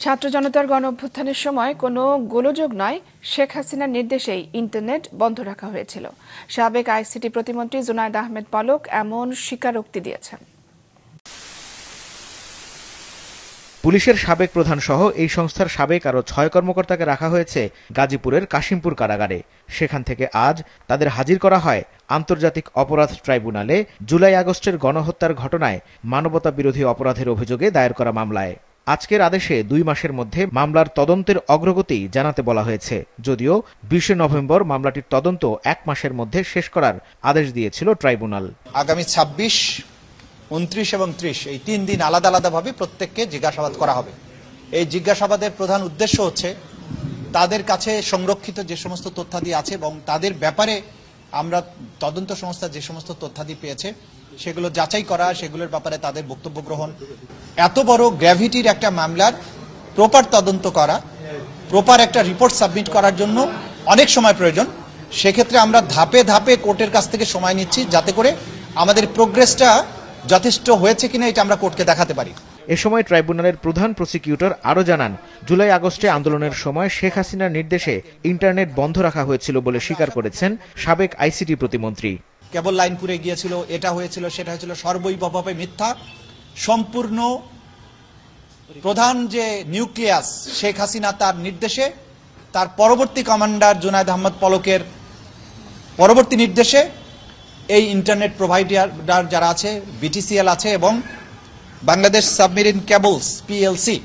ছাত্র জনতার গণঅভ্যুত্থানের সময় কোনো গোলযোগ নয়, শেখ হাসিনার নির্দেশেই ইন্টারনেট বন্ধ রাখা হয়েছিল। সাবেক আইসিটি প্রতিমন্ত্রী জুনায়েদ আহমেদ পলক এমন স্বীকারোক্তি দিয়েছেন। পুলিশের সাবেক প্রধান সহ এই সংস্থার সাবেক আরও ৬ কর্মকর্তাকে রাখা হয়েছে গাজীপুরের কাশিমপুর কারাগারে। সেখান থেকে আজ তাদের হাজির করা হয় আন্তর্জাতিক অপরাধ ট্রাইব্যুনালে জুলাই আগস্টের গণহত্যার ঘটনায় মানবতা বিরোধী অপরাধের অভিযোগে দায়ের করা মামলায়। আজকের আদেশে ২ মাসের মধ্যে মামলার তদন্তের অগ্রগতি জানাতে বলা হয়েছে, যদিও ২০ নভেম্বর মামলাটির তদন্ত ১ মাসের মধ্যে শেষ করার আদেশ দিয়েছিল ট্রাইব্যুনাল। আগামী ২৬, ২৯ এবং ৩০ এই ৩ দিন আলাদা আলাদাভাবে প্রত্যেককে জিজ্ঞাসাবাদ করা হবে। এই জিজ্ঞাসাবাদের প্রধান উদ্দেশ্য হচ্ছে তাদের কাছে সংরক্ষিত যে সমস্ত তথ্যাদি আছে এবং তাদের ব্যাপারে আমরা তদন্ত সংস্থা যে সমস্ত তথ্যাদি পেয়েছে সেগুলো যাচাই করা, সেগুলোর ব্যাপারে তাদের বক্তব্য গ্রহণ। এত বড় গ্র্যাভিটির একটা মামলার প্রপার তদন্ত করা, প্রপার একটা রিপোর্ট সাবমিট করার জন্য অনেক সময় প্রয়োজন। সেক্ষেত্রে আমরা ধাপে ধাপে কোর্টের কাছ থেকে সময় নিচ্ছি, যাতে করে আমাদের প্রোগ্রেসটা যথেষ্ট হয়েছে কিনা এটা আমরা কোর্টকে দেখাতে পারি। এ সময় ট্রাইব্যুনালের প্রধান প্রসিকিউটর আরও জানান, জুলাই আগস্টে আন্দোলনের সময় শেখ হাসিনার নির্দেশে ইন্টারনেট বন্ধ রাখা হয়েছিল বলে স্বীকার করেছেন সাবেক আইসিটি প্রতিমন্ত্রী। কেবল লাইন পুড়ে গিয়েছিল, এটা হয়েছিল, সেটা হয়েছিল, সর্বৈবভাবে মিথ্যা। সম্পূর্ণ প্রধান যে নিউক্লিয়াস শেখ হাসিনা, তার নির্দেশে, তার পরবর্তী কমান্ডার জুনায়েদ আহমেদ পলকের পরবর্তী নির্দেশে এই ইন্টারনেট প্রোভাইডার যারা আছে, বিটিসিএল আছে এবং বাংলাদেশ সাবমেরিন কেবলস পিএলসি,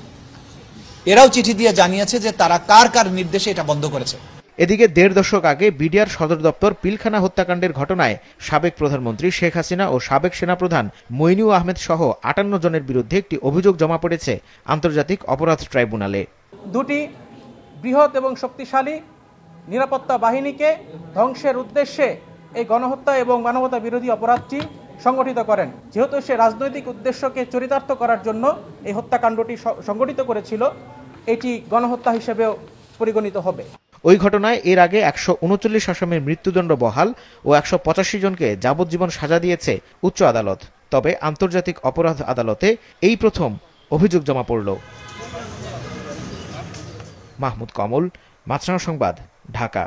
এরাও চিঠি দিয়ে জানিয়েছে যে তারা কার কার নির্দেশে এটা বন্ধ করেছে। এদিকে ১.৫ দশক আগে বিডিআর সদর দপ্তর পিলখানা হত্যাকাণ্ডের ঘটনায় সাবেক প্রধানমন্ত্রী শেখ হাসিনা ও সাবেক সেনাপ্রধান মইনু আহমেদ সহ ৫৮ জনের বিরুদ্ধে একটি অভিযোগ জমা পড়েছে আন্তর্জাতিক অপরাধ ট্রাইব্যুনালে। দুটি বৃহৎ এবং শক্তিশালী নিরাপত্তা বাহিনীকে ধ্বংসের উদ্দেশ্যে এই গণহত্যা এবং মানবতা বিরোধী অপরাধটি সংগঠিত করেন। যেহেতু সে রাজনৈতিক উদ্দেশ্যকে চরিতার্থ করার জন্য এই হত্যাকাণ্ডটি সংগঠিত করেছিল, এটি গণহত্যা হিসেবেও পরিগণিত হবে। ওই ঘটনায় এর আগে ১৩৯ আসামির মৃত্যুদণ্ড বহাল ও ১৮৫ জনকে যাবজ্জীবন সাজা দিয়েছে উচ্চ আদালত। তবে আন্তর্জাতিক অপরাধ আদালতে এই প্রথম অভিযোগ জমা পড়ল। মাহমুদ কমল, মাছরাঙা সংবাদ, ঢাকা।